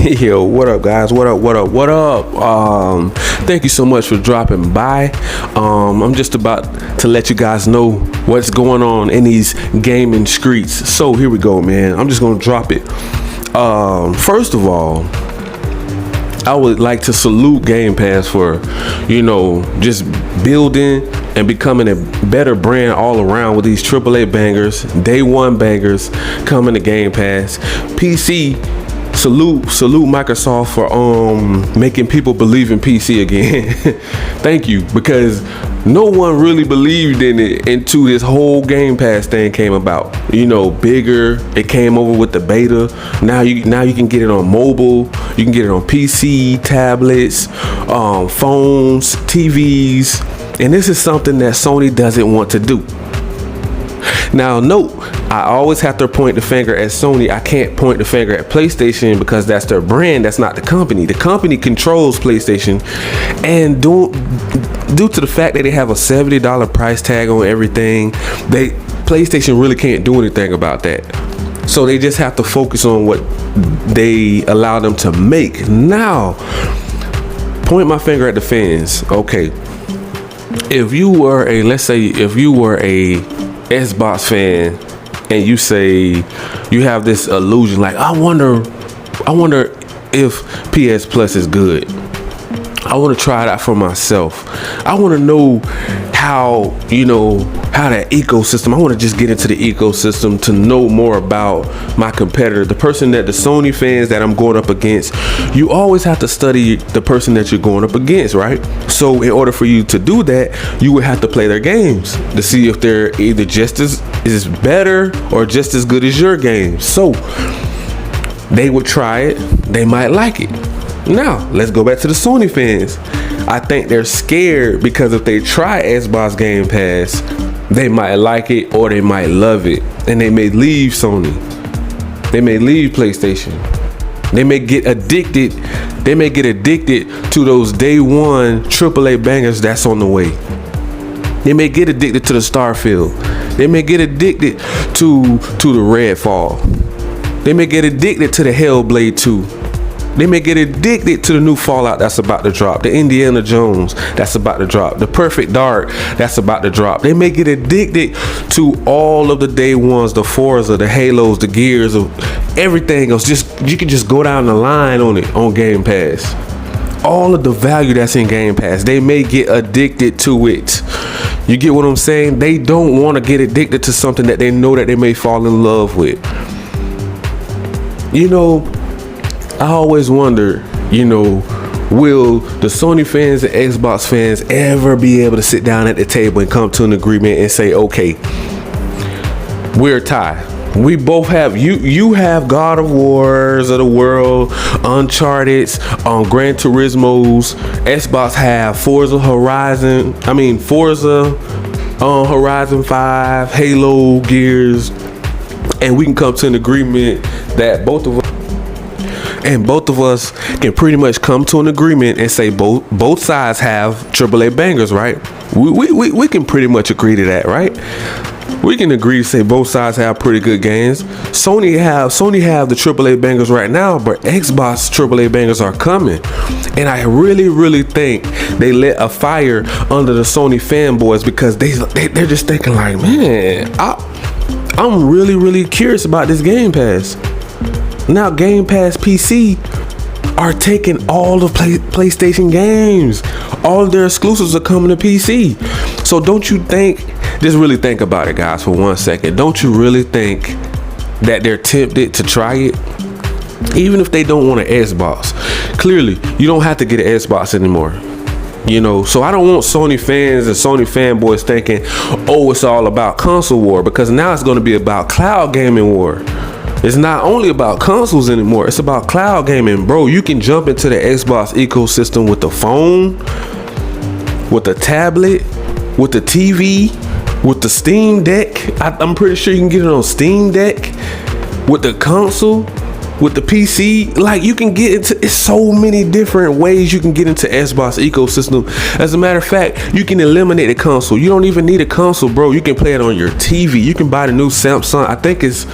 Yo, what up, guys? What up? Thank you so much for dropping by. I'm just about to let you guys know what's going on in these gaming streets. So here we go, man. I'm just gonna drop it. First of all, I would like to salute Game Pass for, just building and becoming a better brand all around with these AAA bangers, day one bangers coming to Game Pass. PC, salute Microsoft for making people believe in PC again. Thank you, because no one really believed in it until this whole Game Pass thing came about. Bigger, it came over with the beta. Now you can get it on mobile, you can get it on PC, tablets, phones, TVs, and this is something that Sony doesn't want to do. Now, note, I always have to point the finger at Sony. I can't point the finger at PlayStation because that's their brand. That's not the company. The company controls PlayStation, and due to the fact that they have a $70 price tag on everything, PlayStation really can't do anything about that. So they just have to focus on what they allow them to make. Now, point my finger at the fans. Okay, if you were a Xbox fan and you say you have this illusion like, I wonder if PS Plus is good. I want to try it out for myself. I want to know how that ecosystem. I want to just get into the ecosystem to know more about my competitor, the person that the Sony fans that I'm going up against. You always have to study the person that you're going up against, right? So in order for you to do that, you would have to play their games to see if they're either just as better or just as good as your games. So they would try it. They might like it. Now, let's go back to the Sony fans. I think they're scared because if they try Xbox Game Pass, they might like it or they might love it, and they may leave Sony. They may leave PlayStation. They may get addicted. They may get addicted to those day one AAA bangers that's on the way. They may get addicted to the Starfield. They may get addicted to the Redfall. They may get addicted to the Hellblade 2. They may get addicted to the new Fallout that's about to drop, the Indiana Jones that's about to drop, the Perfect Dark that's about to drop. They may get addicted to all of the day ones, the Forza, the Halos, the Gears, of everything else. You can just go down the line on it on Game Pass. All of the value that's in Game Pass, they may get addicted to it. You get what I'm saying? They don't want to get addicted to something that they know that they may fall in love with. I always wonder, will the Sony fans and Xbox fans ever be able to sit down at the table and come to an agreement and say, okay, we're tied. We both have, you have God of Wars of the world, Uncharted's, Gran Turismo's. Xbox have Forza Horizon 5, Halo, Gears, and we can come to an agreement that both of us can pretty much come to an agreement and say both sides have AAA bangers, right? We can pretty much agree to that, right? We can agree to say both sides have pretty good games. Sony have the AAA bangers right now, but Xbox AAA bangers are coming. And I really, really think they lit a fire under the Sony fanboys because they're just thinking like, man, I'm really, really curious about this Game Pass. Now Game Pass PC are taking all the PlayStation games. All of their exclusives are coming to PC. So don't you think, just really think about it, guys, for 1 second. Don't you really think that they're tempted to try it? Even if they don't want an Xbox. Clearly, you don't have to get an Xbox anymore. So I don't want Sony fans and Sony fanboys thinking, oh, it's all about console war, because now it's going to be about cloud gaming war. It's not only about consoles anymore. It's about cloud gaming, bro. You can jump into the Xbox ecosystem with the phone, with the tablet, with the TV, with the Steam Deck. I'm pretty sure you can get it on Steam Deck, with the console, with the PC. Like, you can get into, it's so many different ways you can get into Xbox ecosystem. As a matter of fact, you can eliminate the console. You don't even need a console, bro. You can play it on your TV. You can buy the new Samsung. I think it's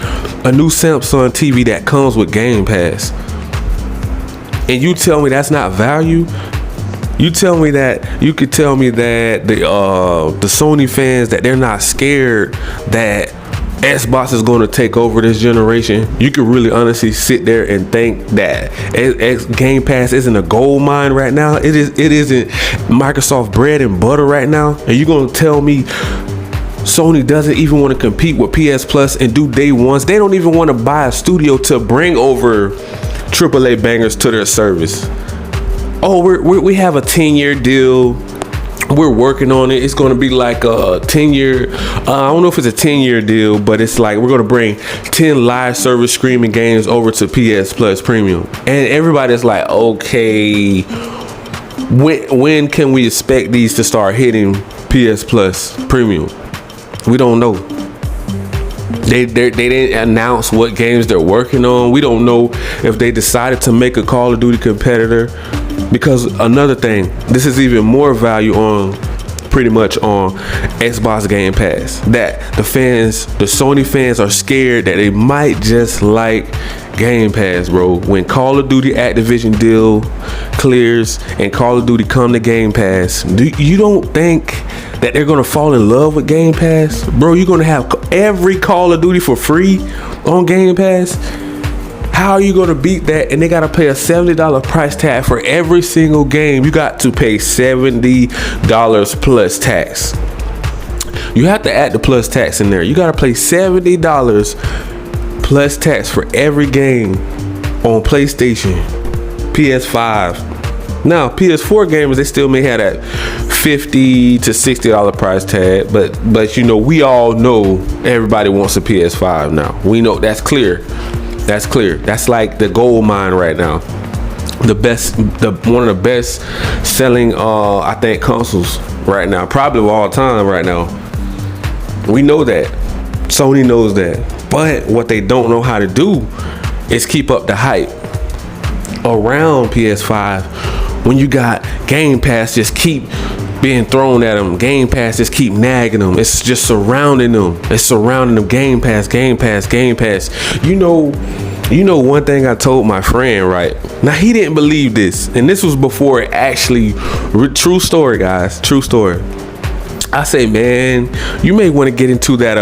a new Samsung TV that comes with Game Pass. And you tell me that's not value? You tell me that you could tell me that the Sony fans, that they're not scared that Xbox is going to take over this generation? You could really honestly sit there and think that Game Pass isn't a gold mine right now? It isn't Microsoft bread and butter right now? And you going to tell me Sony doesn't even want to compete with PS Plus and do day ones? They don't even want to buy a studio to bring over AAA bangers to their service. Oh, we have a 10-year deal. We're working on it. It's going to be like a 10-year. I don't know if it's a 10-year deal, but it's like we're going to bring 10 live service streaming games over to PS Plus Premium. And everybody's like, okay, when can we expect these to start hitting PS Plus Premium? We don't know. They didn't announce what games they're working on. We don't know if they decided to make a Call of Duty competitor. Because another thing, this is even more value on pretty much on Xbox Game Pass, that the Sony fans are scared that they might just like Game Pass, bro. When Call of Duty Activision deal clears and Call of Duty come to Game Pass, you don't think that they're gonna fall in love with Game Pass? Bro, you're gonna have every Call of Duty for free on Game Pass. How are you gonna beat that? And they gotta pay a $70 price tag for every single game. You got to pay $70 plus tax. You have to add the plus tax in there. You gotta pay $70 plus tax for every game on PlayStation, PS5. Now, PS4 gamers, they still may have that $50 to $60 price tag, but you know, we all know everybody wants a PS5 now. We know that's clear. That's clear. That's like the gold mine right now. One of the best selling I think consoles right now, probably of all time right now. We know that. Sony knows that. But what they don't know how to do is keep up the hype around PS5 when you got Game Pass just keep being thrown at them. Game Pass just keep nagging them. It's just surrounding them. It's surrounding them. Game Pass, Game Pass, Game Pass. You know one thing I told my friend, right? Now, he didn't believe this, and this was before it actually, true story, guys, true story. I say, man, you may want to get into that,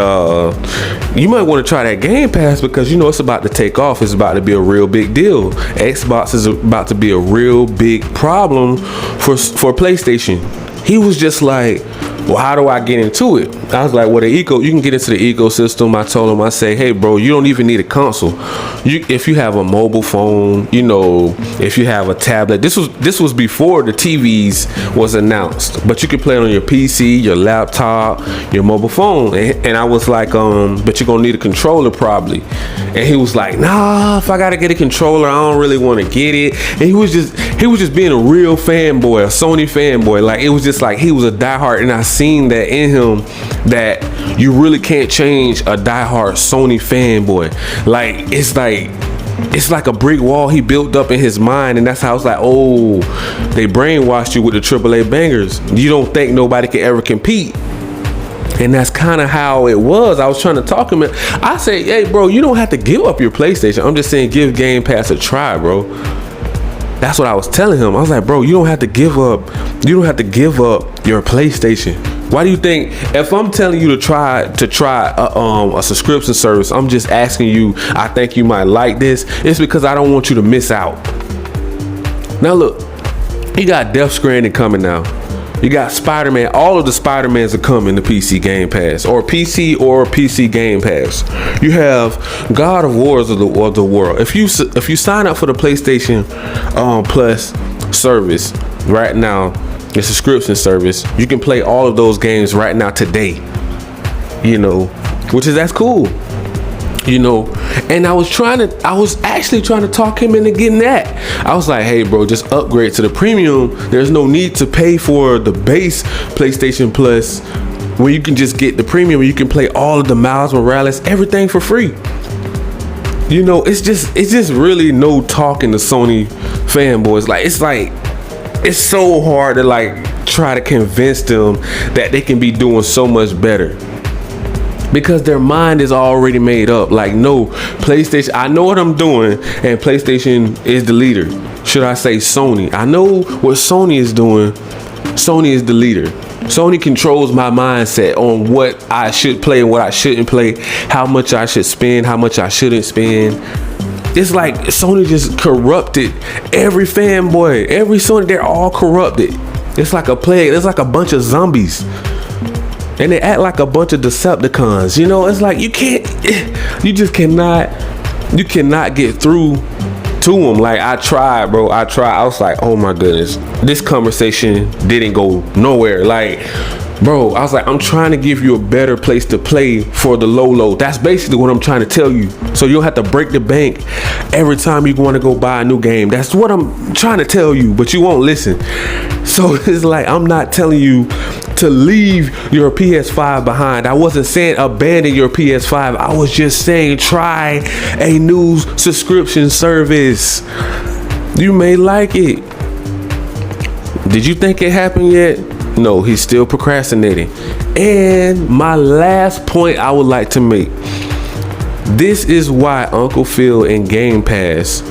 you might want to try that Game Pass, because you know it's about to take off. It's about to be a real big deal. Xbox is about to be a real big problem for PlayStation. He was just like, well, how do I get into it? I was like, well, you can get into the ecosystem. I told him, I say, hey, bro, you don't even need a console. If you have a mobile phone, you know, if you have a tablet, this was before the TVs was announced, but you could play it on your PC, your laptop, your mobile phone. And I was like, but you're gonna need a controller probably. And he was like, nah, if I gotta get a controller, I don't really want to get it. And he was just being a real fanboy, a Sony fanboy. Like, it was just like he was a diehard, and I seen that in him, that you really can't change a diehard Sony fanboy. Like, it's like a brick wall he built up in his mind, and that's how it's like, oh, they brainwashed you with the AAA bangers. You don't think nobody can ever compete. And that's kind of how it was. I was trying to talk him. I say, hey, bro, you don't have to give up your PlayStation. I'm just saying, give Game Pass a try, bro. That's what I was telling him. I was like, bro, you don't have to give up. You don't have to give up your PlayStation. Why do you think, if I'm telling you to try a subscription service, I'm just asking you, I think you might like this, it's because I don't want you to miss out. Now look, you got Death Stranding coming now. You got Spider-Man. All of the Spider-Mans are coming to PC Game Pass, or PC Game Pass. You have God of Wars of the world. If you sign up for the PlayStation Plus service right now, the subscription service, you can play all of those games right now today. You know, that's cool. You know, and I was actually trying to talk him into getting that. I was like, hey, bro, just upgrade to the premium. There's no need to pay for the base PlayStation Plus, where you can just get the premium, where you can play all of the Miles Morales, everything for free. You know, it's just really no talking to Sony fanboys. It's so hard to like try to convince them that they can be doing so much better, because their mind is already made up. Like, no, PlayStation, I know what I'm doing, and PlayStation is the leader. should I say Sony? I know what Sony is doing. Sony is the leader. Sony controls my mindset on what I should play and what I shouldn't play, how much I should spend, how much I shouldn't spend. It's like Sony just corrupted every fanboy, every Sony, they're all corrupted. It's like a plague, it's like a bunch of zombies. And they act like a bunch of Decepticons. You know, it's like you cannot get through to them. Like I tried, bro. I was like, oh my goodness, this conversation didn't go nowhere. Like, bro, I was like, I'm trying to give you a better place to play for the low. That's basically what I'm trying to tell you. So you don't have to break the bank every time you want to go buy a new game. That's what I'm trying to tell you, but you won't listen. So it's like, I'm not telling you to leave your PS5 behind. I wasn't saying abandon your PS5. I was just saying try a new subscription service. You may like it. Did you think it happened yet? No, he's still procrastinating. And my last point I would like to make. This is why Uncle Phil and Game Pass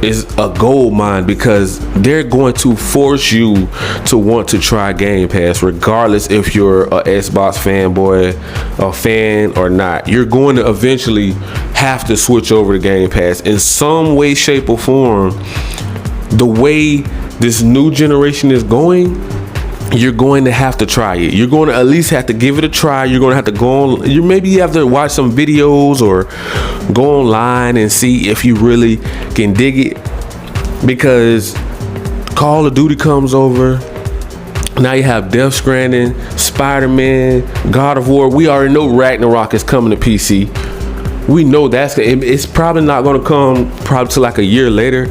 is a gold mine, because they're going to force you to want to try Game Pass regardless if you're a Xbox fanboy, a fan or not. You're going to eventually have to switch over to Game Pass in some way, shape or form. The way this new generation is going, you're going to have to try it. You're going to at least have to give it a try. You're going to have to go on. You have to watch some videos or go online and see if you really can dig it. Because Call of Duty comes over. Now you have Death Stranding, Spider-Man, God of War. We already know Ragnarok is coming to PC. We know it's probably not going to come probably till like a year later.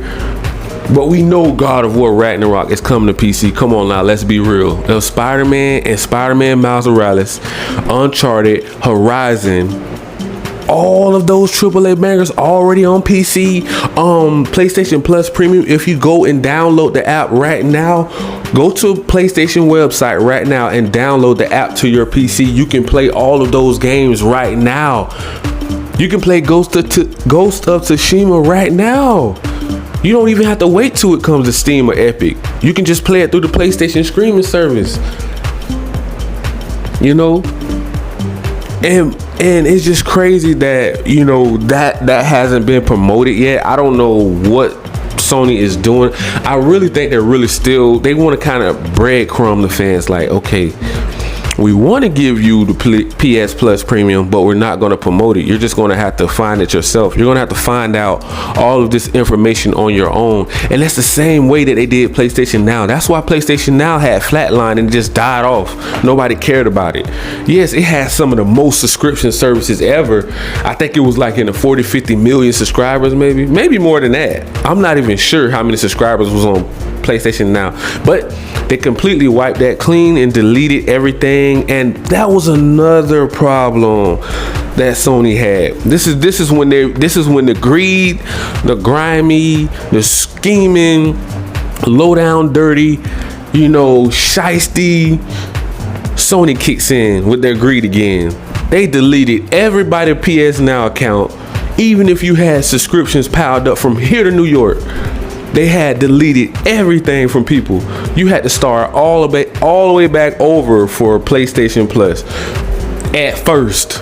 But we know God of War Ragnarok is coming to PC. Come on now, let's be real. There's Spider-Man and Spider-Man Miles Morales, Uncharted, Horizon. All of those AAA bangers already on PC. PlayStation Plus Premium. If you go and download the app right now, go to PlayStation website right now and download the app to your PC. You can play all of those games right now. You can play Ghost of Tsushima right now. You don't even have to wait till it comes to Steam or Epic. You can just play it through the PlayStation streaming service. You know? And it's just crazy that, you know, that hasn't been promoted yet. I don't know what Sony is doing. I really think they're really they want to kind of breadcrumb the fans like, okay, we want to give you the PS Plus Premium, but we're not going to promote it. You're just going to have to find it yourself. You're going to have to find out all of this information on your own. And that's the same way that they did PlayStation Now. That's why PlayStation Now had flatlined and just died off. Nobody cared about it. Yes, it had some of the most subscription services ever. I think it was like in the 40-50 million subscribers, maybe more than that. I'm not even sure how many subscribers was on PlayStation Now, but they completely wiped that clean and deleted everything. And that was another problem that Sony had. This is when the greed, the grimy, the scheming, low down dirty, you know, shiesty Sony kicks in with their greed again. They deleted everybody's PS Now account, even if you had subscriptions piled up from here to New York. They had deleted everything from people. You had to start all the way back over for PlayStation Plus. At first,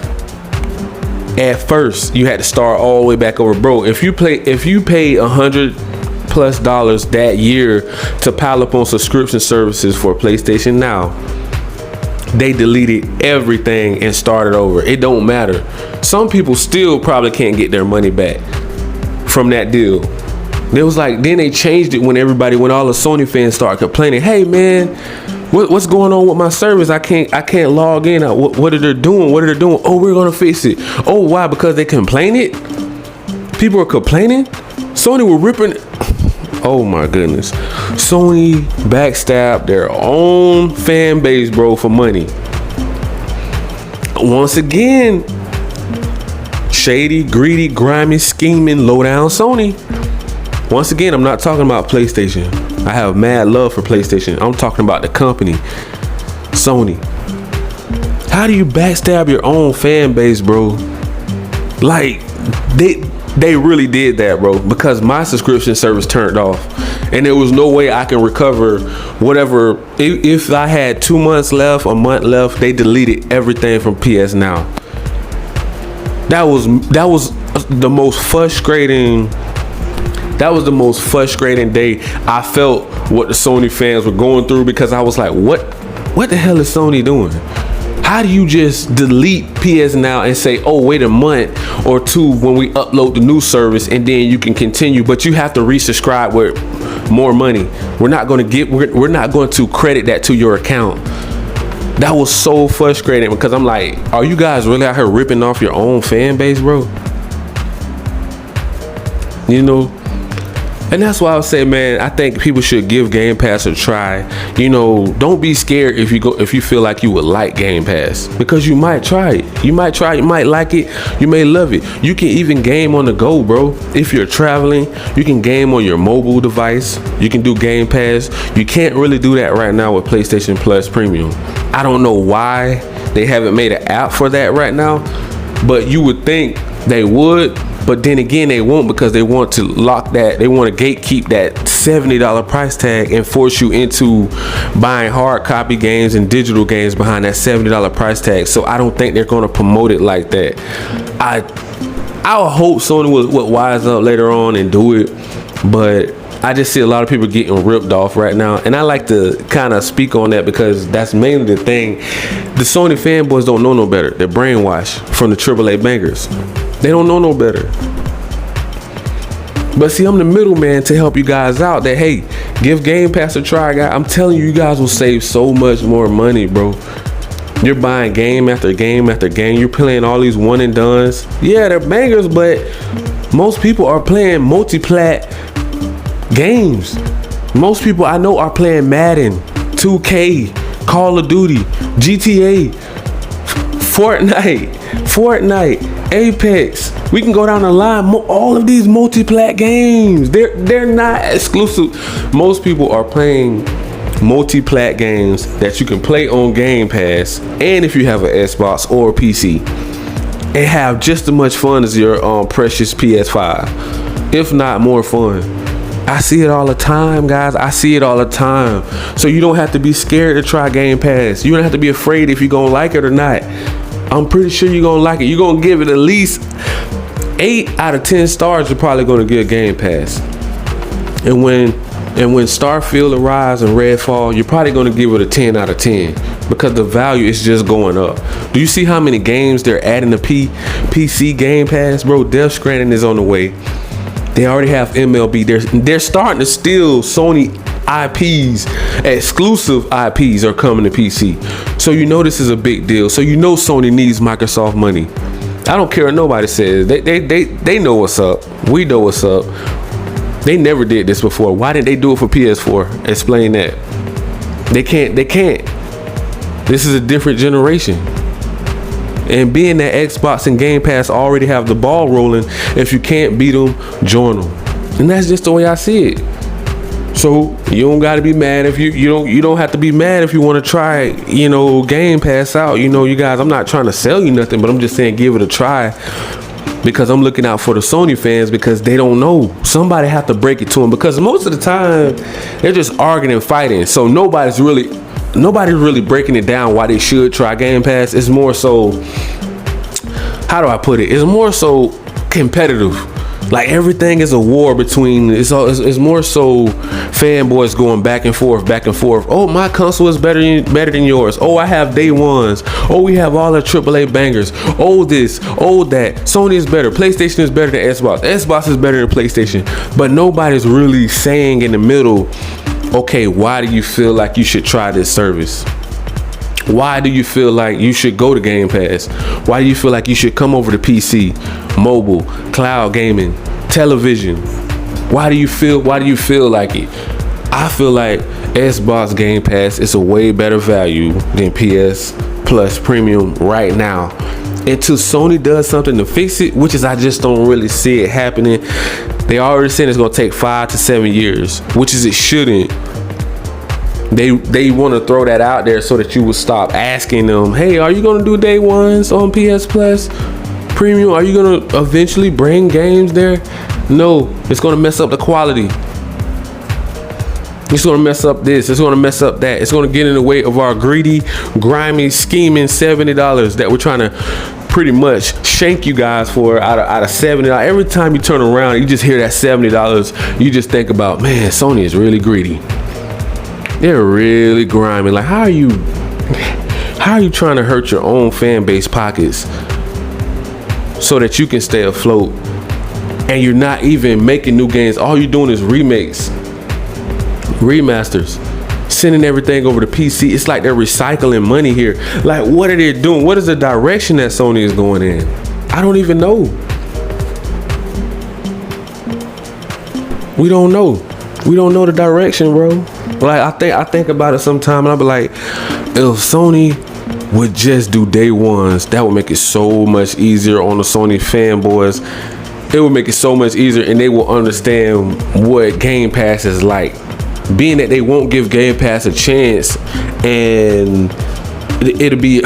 you had to start all the way back over, bro. If you paid $100+ that year to pile up on subscription services for PlayStation Now, they deleted everything and started over. It don't matter. Some people still probably can't get their money back from that deal. It was like, then they changed it when all the Sony fans started complaining. Hey man, what's going on with my service? I can't log in. What are they doing? Oh, we're gonna fix it. Oh, why? Because they complain it? People are complaining? Sony were ripping. Oh my goodness. Sony backstabbed their own fan base, bro, for money. Once again, shady, greedy, grimy, scheming, low down Sony. Once again, I'm not talking about PlayStation. I have mad love for PlayStation. I'm talking about the company, Sony. How do you backstab your own fan base, bro? Like, they really did that, bro, because my subscription service turned off. and there was no way I can recover whatever. If I had 2 months left, a month left, they deleted everything from PS Now. That was the most frustrating. That was the most frustrating day I felt what the Sony fans were going through, because I was like, what the hell is Sony doing? How do you just delete PS Now and say, oh, wait a month or two when we upload the new service and then you can continue, but you have to resubscribe with more money. We're not going to credit that to your account. That was so frustrating, because I'm like, are you guys really out here ripping off your own fan base, bro? You know? And that's why I would say, man, I think people should give Game Pass a try. You know, don't be scared if you feel like you would like Game Pass, because you might try it. You might like it. You may love it. You can even game on the go, bro. If you're traveling, you can game on your mobile device. You can do Game Pass. You can't really do that right now with PlayStation Plus Premium. I don't know why they haven't made an app for that right now, but you would think they would. But then again, they won't, because they want to lock that. They want to gatekeep that $70 price tag and force you into buying hard copy games and digital games behind that $70 price tag. So I don't think they're going to promote it like that. I hope Sony would wise up later on and do it, but I just see a lot of people getting ripped off right now, and I like to kind of speak on that, because that's mainly the thing. The Sony fanboys don't know no better. They're brainwashed from the AAA bangers. They don't know no better. But see, I'm the middleman to help you guys out. That, hey, give Game Pass a try, guys. I'm telling you, you guys will save so much more money, bro. You're buying game after game after game. You're playing all these one and dones. Yeah, they're bangers, but most people are playing multi-plat games. Most people I know are playing Madden, 2K, Call of Duty, GTA, Fortnite, Apex. We can go down the line. All of these multi-plat games, they're not exclusive. Most people are playing multi-plat games that you can play on Game Pass, and if you have an Xbox or a PC, and have just as much fun as your precious PS5, if not more fun. I see it all the time, guys. I see it all the time. So you don't have to be scared to try Game Pass. You don't have to be afraid if you're gonna like it or not. I'm pretty sure you're gonna like it. You're gonna give it at least 8 out of 10 stars. You're probably gonna get Game Pass. And when Starfield arrives and Redfall, you're probably gonna give it a 10 out of 10, because the value is just going up. Do you see how many games they're adding to PC Game Pass, bro? Death Stranding is on the way. They already have MLB. They're starting to steal Sony IPs. Exclusive IPs are coming to PC. So you know this is a big deal. So you know Sony needs Microsoft money. I don't care what nobody says. They know what's up. We know what's up. They never did this before. Why didn't they do it for PS4? Explain that. They can't. This is a different generation. And being that Xbox and Game Pass already have the ball rolling, if you can't beat them, join them. And that's just the way I see it. So you don't got to be mad if you don't have to be mad if you want to try, Game Pass out. You guys, I'm not trying to sell you nothing, but I'm just saying give it a try, because I'm looking out for the Sony fans, because they don't know. Somebody have to break it to them, because most of the time they're just arguing and fighting. So nobody's really breaking it down why they should try Game Pass. It's more so, how do I put it? It's more so competitive. Like everything is a war between. It's more so fanboys going back and forth. Oh, my console is better than yours. Oh, I have day ones. Oh, we have all the AAA bangers. Oh, this. Oh, that. Sony is better. PlayStation is better than Xbox. Xbox is better than PlayStation. But nobody's really saying in the middle, okay, why do you feel like you should try this service? Why do you feel like you should go to Game Pass? Why do you feel like you should come over to PC, mobile, cloud gaming, television? Why do you feel like it? I feel like Xbox Game Pass is a way better value than PS Plus Premium right now. Until Sony does something to fix it, which is I just don't really see it happening. They already said it's gonna take 5 to 7 years, which is it shouldn't. They want to throw that out there so that you would stop asking them, hey, are you gonna do day ones on PS Plus Premium? Are you gonna eventually bring games there? No, it's gonna mess up the quality. It's gonna mess up this. It's gonna mess up that. It's gonna get in the way of our greedy, grimy, scheming $70 that we're trying to pretty much shank you guys for out of $70. Every time you turn around, you just hear that $70. You just think about, man, Sony is really greedy. They're really grimy. Like, how are you trying to hurt your own fan base pockets so that you can stay afloat? And you're not even making new games. All you're doing is remakes, remasters, sending everything over to PC. It's like they're recycling money here. Like, what are they doing? What is the direction that Sony is going in? I don't even know. We don't know. We don't know the direction, bro. Like, I think about it sometime, and I'll be like, if Sony would just do day ones, that would make it so much easier on the Sony fanboys. It would make it so much easier, and they will understand what Game Pass is like. Being that they won't give Game Pass a chance, and it'll be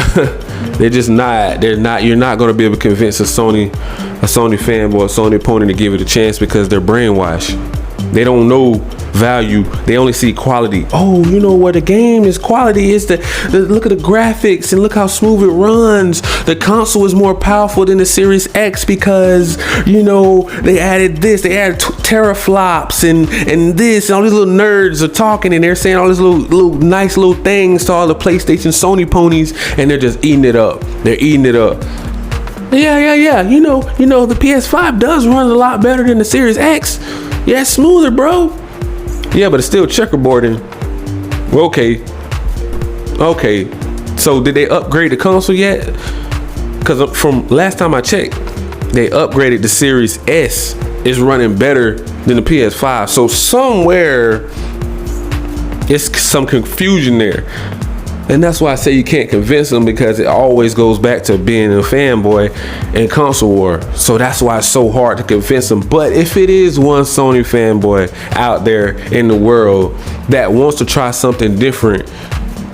you're not going to be able to convince a Sony fanboy, a Sony opponent to give it a chance, because they're brainwashed. They don't know value. They only see quality. Oh, you know what? The game is quality. It's the look at the graphics and look how smooth it runs. The console is more powerful than the Series X because, you know, they added this. They added teraflops and this, and all these little nerds are talking, and they're saying all these little nice little things to all the PlayStation Sony ponies, and they're just eating it up. They're eating it up. Yeah. You know, the PS5 does run a lot better than the Series X. Yeah, it's smoother, bro. Yeah, but it's still checkerboarding. Okay. So did they upgrade the console yet? Because from last time I checked, they upgraded the Series S. It's running better than the PS5. So somewhere, it's some confusion there. And that's why I say you can't convince them, because it always goes back to being a fanboy and console war. So that's why it's so hard to convince them. But if it is one Sony fanboy out there in the world that wants to try something different,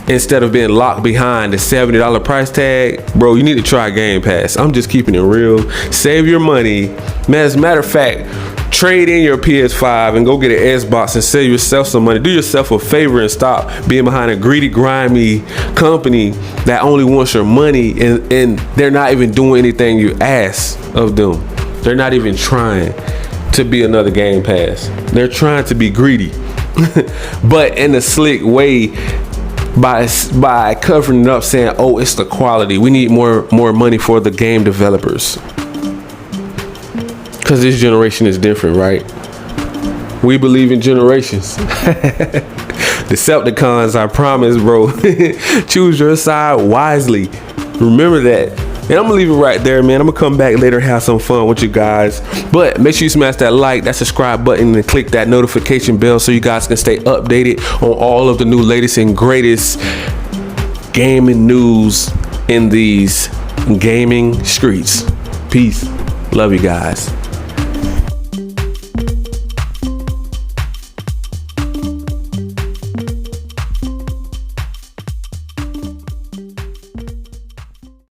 instead of being locked behind the $70 price tag, bro, you need to try Game Pass. I'm just keeping it real. Save your money. Man, as a matter of fact, trade in your PS5 and go get an Xbox and save yourself some money. Do yourself a favor and stop being behind a greedy, grimy company that only wants your money, and they're not even doing anything you ask of them. They're not even trying to be another Game Pass. They're trying to be greedy, but in a slick way, by covering it up, saying, oh, it's the quality. We need more money for the game developers. Because this generation is different, right? We believe in generations. Decepticons, I promise, bro. Choose your side wisely. Remember that. And I'm gonna leave it right there, man. I'm gonna come back later, have some fun with you guys. But make sure you smash that like, that subscribe button, and click that notification bell so you guys can stay updated on all of the new latest and greatest gaming news in these gaming streets. Peace. Love you guys.